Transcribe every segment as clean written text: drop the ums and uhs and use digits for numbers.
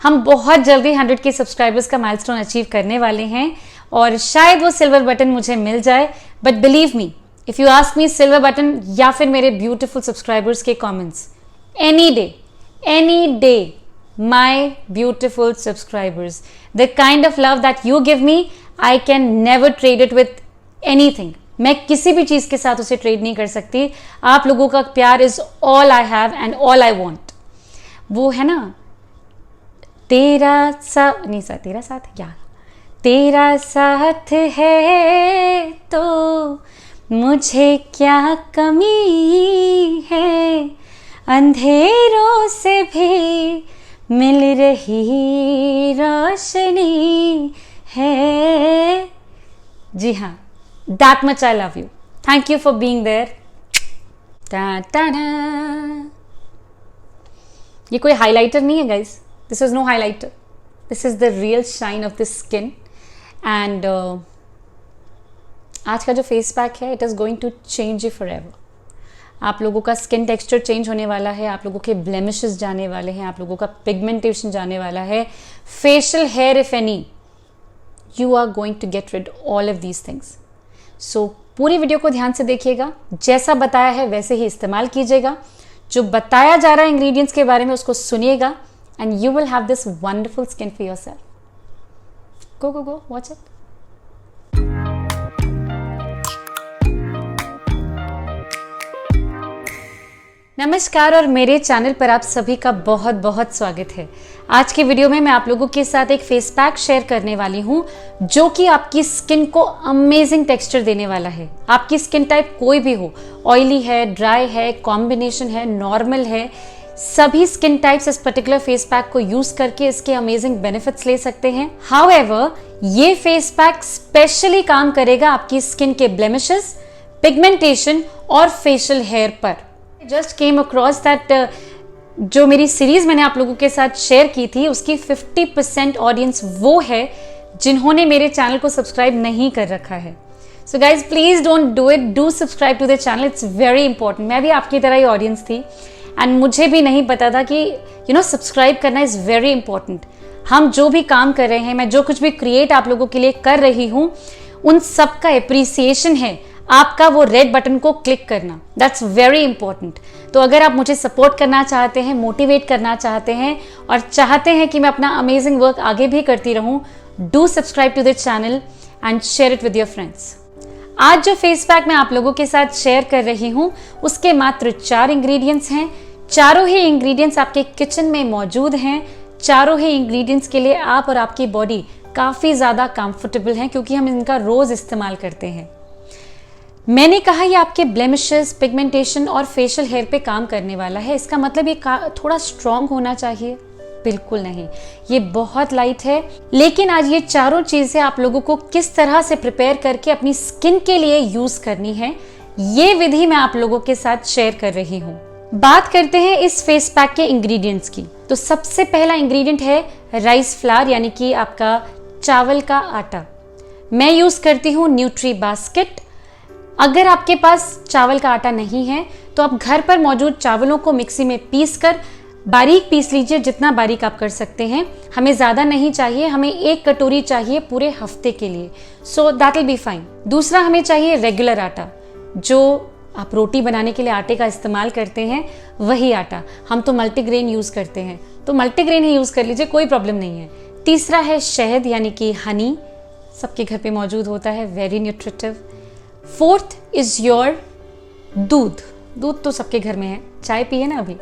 हम बहुत जल्दी 100 के सब्सक्राइबर्स का माइलस्टोन अचीव करने वाले हैं और शायद वो सिल्वर बटन मुझे मिल जाए, but believe me, if you ask me silver button या फिर मेरे ब्यूटीफुल सब्सक्राइबर्स के comments, any day my beautiful subscribers, the kind of love that you give me, I can never trade it with anything. मैं किसी भी चीज के साथ उसे ट्रेड नहीं कर सकती. आप लोगों का प्यार is all I have and all I want. वो है ना, तेरा साथ है क्या, तेरा साथ है तो मुझे क्या कमी है, अंधेरों से भी मिल रही रोशनी है. जी हाँ, that much I love you. Thank you for being there. ये कोई हाइलाइटर नहीं है guys. This is no highlighter. This is the real shine of the skin. And आज का जो फेस पैक है, it is going to change you forever. आप लोगों का स्किन टेक्सचर चेंज होने वाला है, आप लोगों के ब्लेमिशेस जाने वाले हैं, आप लोगों का पिगमेंटेशन जाने वाला है, facial hair if any, you are going to get rid all of these things. So पूरी वीडियो को ध्यान से देखिएगा, जैसा बताया है वैसे ही इस्तेमाल कीजिएगा. जो बताया जा रहा है इंग्रेडिएंट्स के बारे में उसको सुनिएगा and you will have this wonderful skin for yourself. Go watch it. नमस्कार और मेरे चैनल पर आप सभी का बहुत बहुत स्वागत है. आज के वीडियो में मैं आप लोगों के साथ एक फेस पैक शेयर करने वाली हूं जो कि आपकी स्किन को अमेजिंग टेक्सचर देने वाला है. आपकी स्किन टाइप कोई भी हो, ऑयली है, ड्राई है, कॉम्बिनेशन है, नॉर्मल है, सभी स्किन टाइप्स इस पर्टिकुलर फेस पैक को यूज करके इसके अमेजिंग बेनिफिट्स ले सकते हैं. हाउएवर, ये फेस पैक स्पेशली काम करेगा आपकी स्किन के ब्लेमिशेस, पिगमेंटेशन और फेशियल हेयर पर. जस्ट केम अक्रॉस दैट जो मेरी सीरीज मैंने आप लोगों के साथ शेयर की थी उसकी 50% ऑडियंस वो है जिन्होंने मेरे चैनल को सब्सक्राइब नहीं कर रखा है. So guys please don't do it, do subscribe to the channel, it's very important. मैं भी आपकी तरह ही ऑडियंस थी एंड मुझे भी नहीं पता था कि सब्सक्राइब करना इज वेरी इंपॉर्टेंट. हम जो भी काम कर रहे हैं, मैं जो कुछ भी क्रिएट आप लोगों के लिए कर रही हूँ, उन सब का एप्रिसिएशन है आपका वो रेड बटन को क्लिक करना. That's very important. तो अगर आप मुझे सपोर्ट करना चाहते हैं, मोटिवेट करना चाहते हैं और चाहते हैं कि मैं अपना अमेजिंग वर्क आगे भी करती रहूं, do subscribe to the channel and share it with your friends. आज जो फेस पैक मैं आप लोगों के साथ शेयर कर रही हूं उसके मात्र 4 इंग्रेडिएंट्स हैं. चारों ही इंग्रेडिएंट्स आपके किचन में मौजूद हैं. चारों ही इंग्रेडिएंट्स के लिए आप और आपकी बॉडी काफी ज्यादा कंफर्टेबल हैं क्योंकि हम इनका रोज इस्तेमाल करते हैं. मैंने कहा ये आपके ब्लेमिशेस, पिगमेंटेशन और फेशियल हेयर पे काम करने वाला है. इसका मतलब ये थोड़ा स्ट्रॉन्ग होना चाहिए? बिल्कुल नहीं, ये बहुत लाइट है. लेकिन आज ये चारों चीजें आप लोगों को किस तरह से प्रिपेयर करके अपनी स्किन के लिए यूज करनी है, ये विधि मैं आप लोगों के साथ शेयर कर रही हूँ. बात करते हैं इस फेस पैक के इंग्रेडिएंट्स की. तो सबसे पहला इंग्रेडिएंट है राइस फ्लावर, यानी कि आपका चावल का आटा. मैं यूज करती हूँ न्यूट्री बास्केट. अगर आपके पास चावल का आटा नहीं है तो आप घर पर मौजूद चावलों को मिक्सी में पीसकर बारीक पीस लीजिए, जितना बारीक आप कर सकते हैं. हमें ज़्यादा नहीं चाहिए, हमें 1 कटोरी चाहिए पूरे हफ्ते के लिए. So that will be fine. दूसरा हमें चाहिए रेगुलर आटा, जो आप रोटी बनाने के लिए आटे का इस्तेमाल करते हैं, वही आटा. हम तो मल्टीग्रेन यूज़ करते हैं, तो मल्टीग्रेन ही यूज़ कर लीजिए, कोई प्रॉब्लम नहीं है. तीसरा है शहद, यानी कि हनी, सबके घर पे मौजूद होता है, very nutritive. Fourth is your दूध. दूध तो सबके घर में है, चाय पिए ना अभी,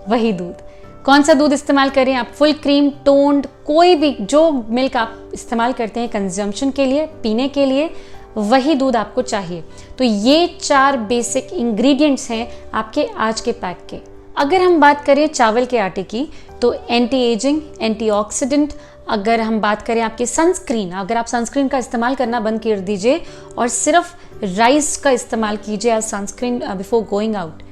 वही दूध. कौन सा दूध इस्तेमाल करें आप? फुल क्रीम, टोन्ड, कोई भी जो मिल्क आप इस्तेमाल करते हैं कंजम्पशन के लिए, पीने के लिए, वही दूध आपको चाहिए. तो ये 4 बेसिक इंग्रेडिएंट्स हैं आपके आज के पैक के. अगर हम बात करें चावल के आटे की तो एंटी एजिंग, एंटीऑक्सीडेंट. अगर हम बात करें आपके सनस्क्रीन, अगर आप सनस्क्रीन का इस्तेमाल करना बंद कर दीजिए और सिर्फ राइस का इस्तेमाल कीजिए as sunscreen before going out,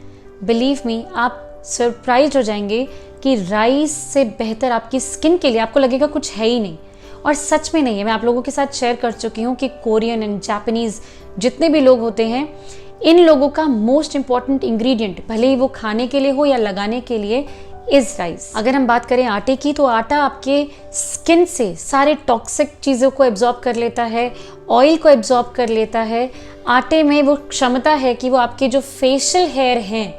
believe me, आप सरप्राइज हो जाएंगे कि राइस से बेहतर आपकी स्किन के लिए आपको लगेगा कुछ है ही नहीं. और सच में नहीं है. मैं आप लोगों के साथ शेयर कर चुकी हूँ कि कोरियन एंड जापानीज जितने भी लोग होते हैं, इन लोगों का मोस्ट इंपॉर्टेंट इंग्रेडिएंट, भले ही वो खाने के लिए हो या लगाने के लिए, इज राइस। अगर हम बात करें आटे की, तो आटा आपके स्किन से सारे टॉक्सिक चीज़ों को एब्जॉर्ब कर लेता है, ऑयल को एब्जॉर्ब कर लेता है। आटे में वो क्षमता है कि वो आपके जो फेशियल हेयर हैं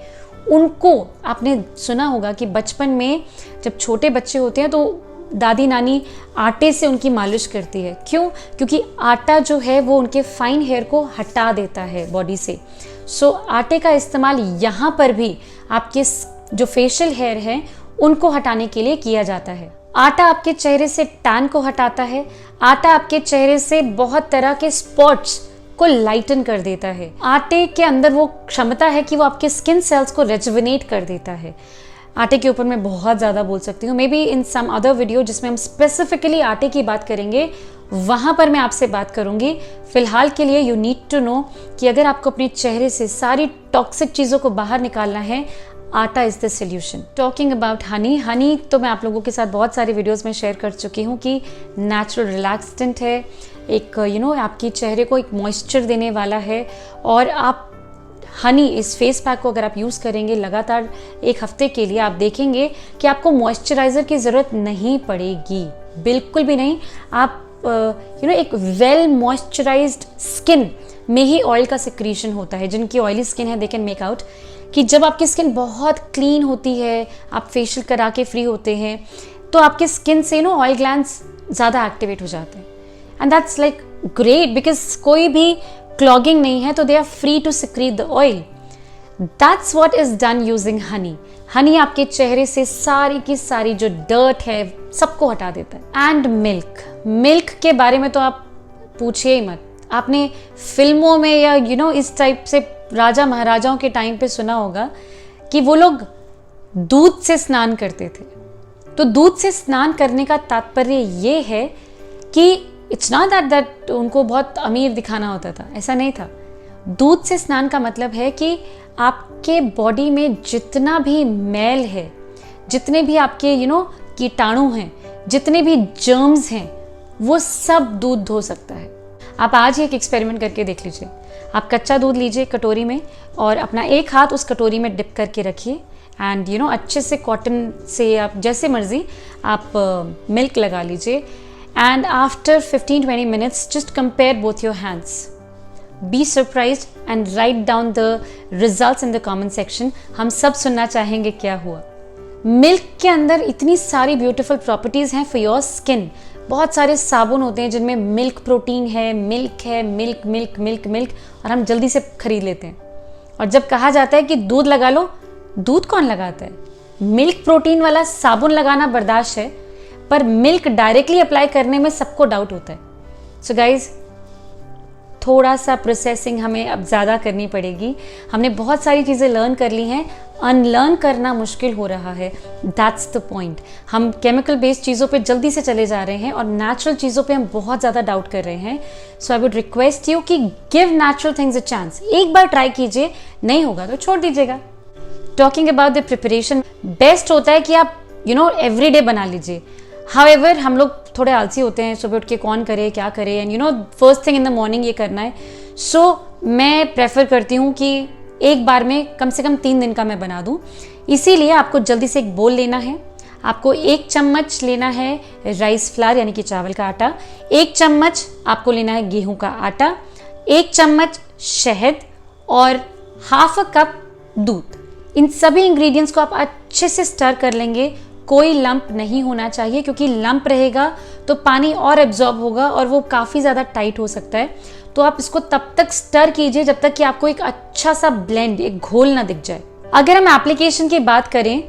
उनको, आपने सुना होगा कि बचपन में जब छोटे बच्चे होते हैं तो दादी नानी आटे से उनकी मालिश करती है। क्यों? क्योंकि आटा जो है वो उनके फाइन हेयर को हटा देता है बॉडी से। सो आटे का इस्तेमाल यहाँ पर भी आपके जो फेशियल हेयर हैं उनको हटाने के लिए किया जाता है। आटा आपके चेहरे से टैन को हटाता है। आटा आपके चेहरे से बहुत तरह के स्पॉट्स को लाइटन कर देता है। आटे के अंदर वो क्षमता है कि वो आपके स्किन सेल्स को रेजुविनेट कर देता है। आटे के ऊपर मैं बहुत ज़्यादा बोल सकती हूँ, maybe in some other video जिसमें हम स्पेसिफिकली आटे की बात करेंगे, वहाँ पर मैं आपसे बात करूँगी। फिलहाल के लिए यू नीड टू नो कि अगर आपको अपने चेहरे से सारी टॉक्सिक चीज़ों को बाहर निकालना है, आटा is the solution. Talking about Honey तो मैं आप लोगों के साथ बहुत सारे वीडियोस में शेयर कर चुकी हूँ कि नेचुरल रिलैक्सेंट है, एक आपकी चेहरे को एक मॉइस्चर देने वाला है। और आप हनी इस फेस पैक को अगर आप यूज़ करेंगे लगातार 1 हफ्ते के लिए, आप देखेंगे कि आपको मॉइस्चराइज़र की ज़रूरत नहीं पड़ेगी, बिल्कुल भी नहीं। आप एक वेल मॉइस्चराइज्ड स्किन में ही ऑयल का सिक्रीशन होता है। जिनकी ऑयली स्किन है दे कैन मेक आउट कि जब आपकी स्किन बहुत क्लीन होती है, आप फेशियल करा के फ्री होते हैं, तो आपकी स्किन से ऑयल ग्लैंड्स ज़्यादा एक्टिवेट हो जाते हैं। And that's like great because कोई भी क्लॉगिंग नहीं है, तो they are free to secrete the oil. That's what is done using honey. Honey आपके चेहरे से सारी की सारी जो डर्ट है सबको हटा देता है। एंड मिल्क के बारे में तो आप पूछिए ही मत। आपने फिल्मों में या इस टाइप से राजा महाराजाओं के टाइम पे सुना होगा कि वो लोग दूध से स्नान करते थे। तो दूध से स्नान करने का तात्पर्य ये है कि इट्स नॉट दैट उनको बहुत अमीर दिखाना होता था, ऐसा नहीं था। दूध से स्नान का मतलब है कि आपके बॉडी में जितना भी मैल है, जितने भी आपके कीटाणु हैं, जितने भी जर्म्स हैं, वो सब दूध धो सकता है। आप आज ही एक एक्सपेरिमेंट करके देख लीजिए। आप कच्चा दूध लीजिए कटोरी में और अपना एक हाथ उस कटोरी में डिप करके रखिए एंड अच्छे से कॉटन से आप जैसे मर्जी आप मिल्क लगा लीजिए। And after 15-20 minutes, just compare both your hands. Be surprised and write down the results in the comment section. हम सब सुनना चाहेंगे क्या हुआ। मिल्क के अंदर इतनी सारी ब्यूटीफुल प्रॉपर्टीज़ हैं फॉर योर स्किन। बहुत सारे साबुन होते हैं जिनमें मिल्क प्रोटीन है, मिल्क और हम जल्दी से खरीद लेते हैं। और जब कहा जाता है कि दूध लगा लो, दूध कौन लगाता है? मिल्क प्रोटीन वाला साबुन लगाना बर्दाश्त है, पर मिल्क डायरेक्टली अप्लाई करने में सबको डाउट होता है। सो गाइज, थोड़ा सा प्रोसेसिंग हमें अब ज़्यादा करनी पड़ेगी। हमने बहुत सारी चीज़ें लर्न कर ली हैं, अनलर्न करना मुश्किल हो रहा है। That's the point. हम केमिकल बेस्ड चीज़ों पे जल्दी से चले जा रहे हैं और नेचुरल चीज़ों पे हम बहुत ज़्यादा डाउट कर रहे हैं। सो आई वुड रिक्वेस्ट यू कि give natural things a chance. एक बार ट्राई कीजिए, नहीं होगा तो छोड़ दीजिएगा। Talking about the preparation, best होता है कि आप एवरीडे बना लीजिए। हाउएवर हम लोग थोड़े आलसी होते हैं, सुबह उठ के कौन करे क्या करे, and first thing in the morning ये करना है। सो मैं प्रेफर करती हूँ कि एक बार में कम से कम 3 दिन का मैं बना दूँ। इसीलिए आपको जल्दी से एक बोल लेना है। आपको 1 चम्मच लेना है राइस फ्लावर यानी कि चावल का आटा, 1 चम्मच आपको लेना है गेहूं का आटा, 1 चम्मच शहद और ½ कप दूध। इन सभी इंग्रेडिएंट्स को आप अच्छे से स्टर कर लेंगे। कोई लंप नहीं होना चाहिए, क्योंकि लंप रहेगा तो पानी और एब्जॉर्ब होगा और वो काफ़ी ज़्यादा टाइट हो सकता है। तो आप इसको तब तक स्टर कीजिए जब तक कि आपको एक अच्छा सा ब्लेंड, एक घोल ना दिख जाए। अगर हम एप्लीकेशन की बात करें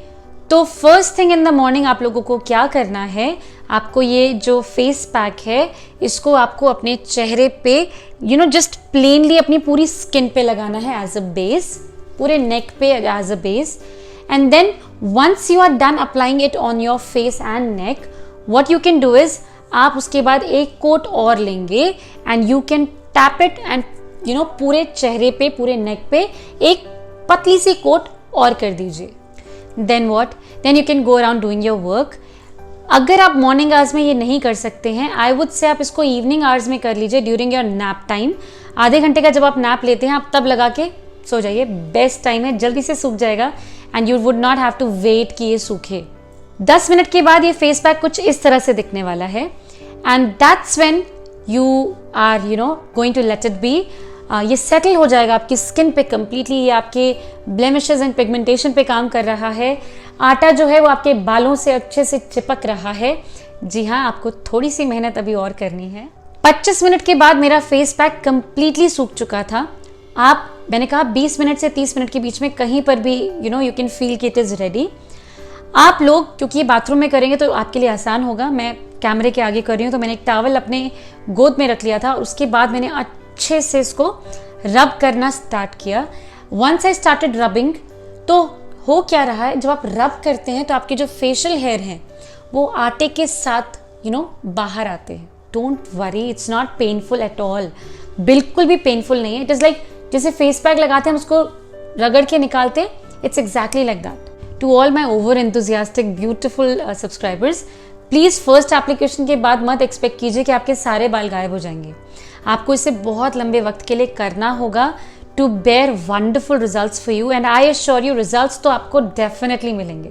तो first thing in the morning आप लोगों को क्या करना है, आपको ये जो फेस पैक है इसको आपको अपने चेहरे पे जस्ट प्लेनली अपनी पूरी स्किन पे लगाना है एज अ बेस, पूरे नेक पे as a base. And then once you are done applying it on your face and neck, what you can do is आप उसके बाद एक कोट और लेंगे and you can tap it and पूरे चेहरे पे, पूरे नेक पे एक पतली सी कोट और कर दीजिए। Then what? Then you can go around doing your work. अगर आप मॉर्निंग आवर्स में ये नहीं कर सकते हैं, आई वुड से आप इसको इवनिंग आवर्स में कर लीजिए ड्यूरिंग योर नैप टाइम। आधे घंटे का जब आप नैप लेते हैं आप तब लगा के सो जाइए, बेस्ट टाइम है, जल्दी से सूख जाएगा and you would not have to wait कि ये सूखे। 10 मिनट के बाद ये फेस पैक कुछ इस तरह से दिखने वाला है and that's when you are going to let it be. ये सेटल हो जाएगा आपकी स्किन पे कम्प्लीटली। ये आपके ब्लेमिशेस एंड पिगमेंटेशन पे काम कर रहा है। आटा जो है वो आपके बालों से अच्छे से चिपक रहा है। जी हाँ, आपको थोड़ी सी मेहनत अभी और करनी है। 25 मिनट के बाद मेरा फेस पैक कम्प्लीटली सूख चुका था। मैंने कहा 20 मिनट से 30 मिनट के बीच में कहीं पर भी यू कैन फील कि इट इज़ रेडी। आप लोग क्योंकि ये बाथरूम में करेंगे तो आपके लिए आसान होगा। मैं कैमरे के आगे कर रही हूँ तो मैंने एक टॉवल अपने गोद में रख लिया था। उसके बाद मैंने अच्छे से इसको रब करना स्टार्ट किया। वंस आई स्टार्टेड रबिंग, तो हो क्या रहा है, जब आप रब करते हैं तो आपके जो फेशियल हेयर हैं वो आटे के साथ बाहर आते हैं। Don't worry, it's not painful at all. बिल्कुल भी पेनफुल नहीं है। इट इज़ लाइक जैसे फेस पैक लगाते हैं हम उसको रगड़ के निकालते, it's exactly like that. To all my over enthusiastic beautiful subscribers, please first application के बाद मत एक्सपेक्ट कीजिए कि आपके सारे बाल गायब हो जाएंगे। आपको इसे बहुत लंबे वक्त के लिए करना होगा to bear wonderful results for you and I assure you results तो आपको डेफिनेटली मिलेंगे।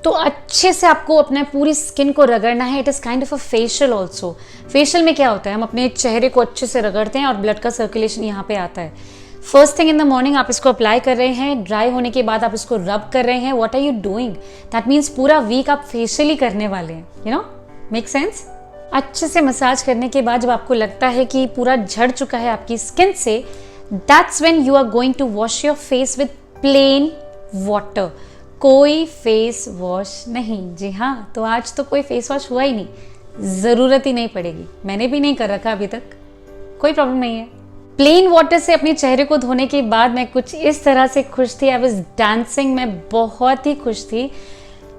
तो अच्छे से आपको अपने पूरी स्किन को रगड़ना है। It is kind of a facial also. Facial में क्या होता है, हम अपने चेहरे को अच्छे से रगड़ते हैं और ब्लड का सर्कुलेशन यहाँ पे आता है। First thing in the morning आप इसको अप्लाई कर रहे हैं, ड्राई होने के बाद आप इसको रब कर रहे हैं। What are you doing? That means पूरा वीक आप फेशियल ही करने वाले हैं। Make sense? अच्छे से मसाज करने के बाद जब आपको लगता है कि पूरा झड़ चुका है आपकी स्किन से, that's when you are going to wash your face with plain water. कोई फेस वॉश नहीं। जी हाँ, तो आज तो कोई फेस वॉश हुआ ही नहीं, ज़रूरत ही नहीं पड़ेगी। मैंने भी नहीं कर रखा अभी तक, कोई प्रॉब्लम नहीं है। प्लेन वाटर से अपने चेहरे को धोने के बाद मैं कुछ इस तरह से खुश थी। आई वाज डांसिंग, मैं बहुत ही खुश थी।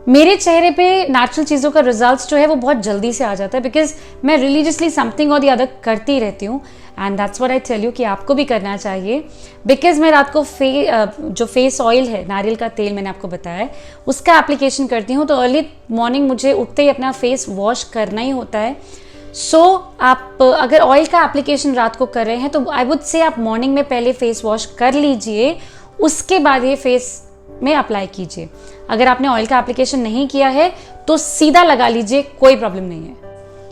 मेरे चेहरे पे नेचुरल चीज़ों का रिजल्ट्स जो है वो बहुत जल्दी से आ जाता है बिकॉज मैं रिलीजियसली समथिंग और द अदर करती रहती हूँ and that's what I tell you कि आपको भी करना चाहिए। बिकॉज मैं रात को जो फेस ऑयल है, नारियल का तेल मैंने आपको बताया है, उसका एप्लीकेशन करती हूँ। तो अर्ली मॉर्निंग मुझे उठते ही अपना फेस वॉश करना ही होता है। सो आप अगर ऑयल का एप्लीकेशन रात को कर रहे हैं तो आई वुड से आप मॉर्निंग में पहले फेस वॉश कर लीजिए, उसके बाद ये फेस में अप्लाई कीजिए। अगर आपने ऑयल का एप्लीकेशन नहीं किया है तो सीधा लगा लीजिए, कोई प्रॉब्लम नहीं है।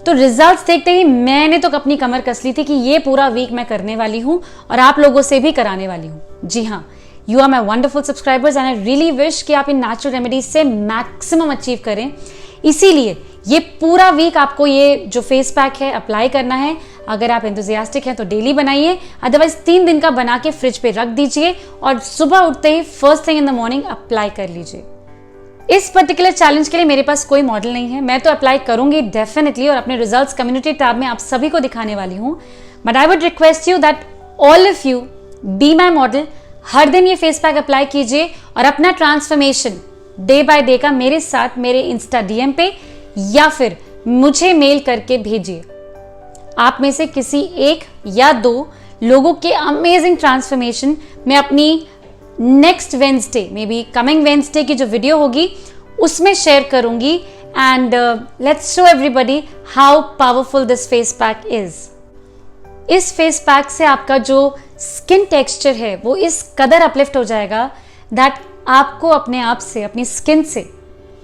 तो रिजल्ट्स देखते ही मैंने तो अपनी कमर कस ली थी कि ये पूरा वीक मैं करने वाली हूँ और आप लोगों से भी कराने वाली हूँ। जी हाँ, you are my wonderful subscribers and I really wish कि आप इन नेचुरल रेमेडीज से मैक्सिमम अचीव करें। इसीलिए ये पूरा वीक आपको ये जो फेस पैक है अप्लाई करना है। अगर आप एंथुसियास्टिक हैं तो डेली बनाइए, अदरवाइज 3 दिन का बना के फ्रिज पे रख दीजिए और सुबह उठते ही first thing in the morning apply कर लीजिए। इस पर्टिकुलर चैलेंज के लिए मेरे पास कोई मॉडल नहीं है, मैं तो अप्लाई करूंगी डेफिनेटली और अपने रिजल्ट्स कम्युनिटी टैब में आप सभी को दिखाने वाली हूँ। But I would request you that all of you be my model. हर दिन ये फेस पैक अप्लाई कीजिए और अपना ट्रांसफॉर्मेशन डे बाय डे का मेरे साथ मेरे इंस्टा डीएम पे या फिर मुझे मेल करके भेजिए। आप में से किसी 1 या 2 लोगों के अमेजिंग ट्रांसफॉर्मेशन मैं अपनी next Wednesday, may be coming Wednesday की जो वीडियो होगी उसमें शेयर करूंगी and let's show everybody how powerful this face pack is. इस फेस पैक से आपका जो स्किन टेक्सचर है वो इस कदर अपलिफ्ट हो जाएगा दैट आपको अपने आप से, अपनी स्किन से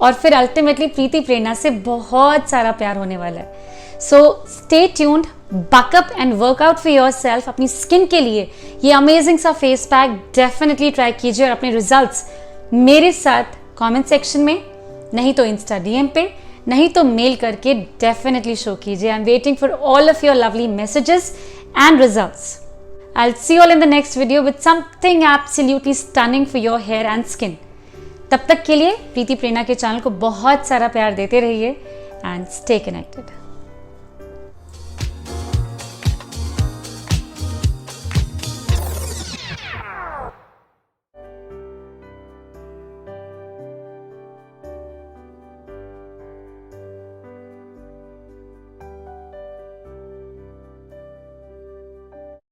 और फिर अल्टीमेटली प्रीति प्रेरणा से बहुत सारा प्यार होने वाला है। So stay tuned, backup and workout for your self. अपनी स्किन के लिए ये अमेजिंग सा फेस पैक डेफिनेटली ट्राई कीजिए और अपने रिजल्ट्स मेरे साथ कमेंट सेक्शन में, नहीं तो इंस्टा डीएम पे, नहीं तो मेल करके डेफिनेटली शो कीजिए। I am waiting for all of your lovely messages and results. I will see you all in the next video with something absolutely stunning for your hair and skin. तब तक के लिए प्रीति प्रेरणा के channel को बहुत सारा प्यार देते रहिए एंड स्टे कनेक्टेड।